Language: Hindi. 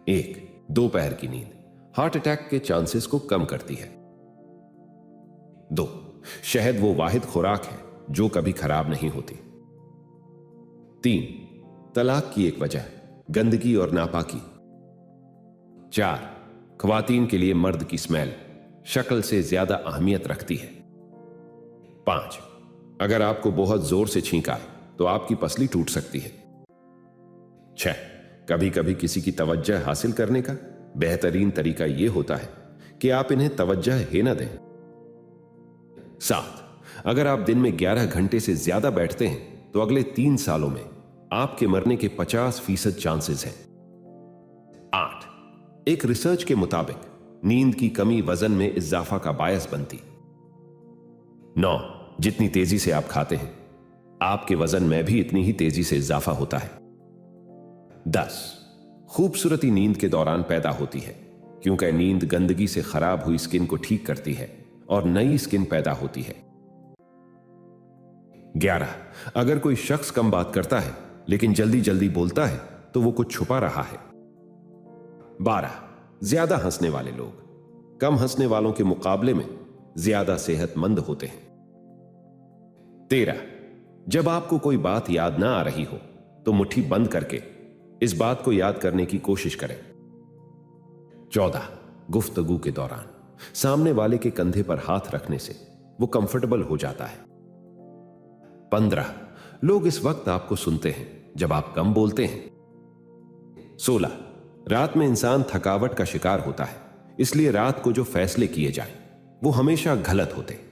एक, दोपहर की नींद हार्ट अटैक के चांसेस को कम करती है। 2, शहद वो वाहिद खुराक है जो कभी खराब नहीं होती। 3, तलाक की एक वजह गंदगी और नापाकी। 4, ख्वातीन के लिए मर्द की स्मेल शक्ल से ज्यादा अहमियत रखती है। 5, अगर आपको बहुत जोर से छींका है तो आपकी पसली टूट सकती है। 6, कभी कभी किसी की तवज्जो हासिल करने का बेहतरीन तरीका यह होता है कि आप इन्हें तवज्जो ही ना दें। 7, अगर आप दिन में 11 घंटे से ज्यादा बैठते हैं तो अगले 3 सालों में आपके मरने के 50% चांसेस हैं। 8, एक रिसर्च के मुताबिक नींद की कमी वजन में इजाफा का बायस बनती। 9, जितनी तेजी से आप खाते हैं आपके वजन में भी इतनी ही तेजी से इजाफा होता है। 10, खूबसूरती नींद के दौरान पैदा होती है क्योंकि नींद गंदगी से खराब हुई स्किन को ठीक करती है और नई स्किन पैदा होती है। 11, अगर कोई शख्स कम बात करता है लेकिन जल्दी जल्दी बोलता है तो वो कुछ छुपा रहा है। 12, ज्यादा हंसने वाले लोग कम हंसने वालों के मुकाबले में ज्यादा सेहतमंद होते हैं। 13, जब आपको कोई बात याद ना आ रही हो तो मुट्ठी बंद करके इस बात को याद करने की कोशिश करें। 14, गुफ्तगू के दौरान सामने वाले के कंधे पर हाथ रखने से वो कंफर्टेबल हो जाता है। 15, लोग इस वक्त आपको सुनते हैं जब आप कम बोलते हैं। 16, रात में इंसान थकावट का शिकार होता है इसलिए रात को जो फैसले किए जाएं वो हमेशा गलत होते हैं।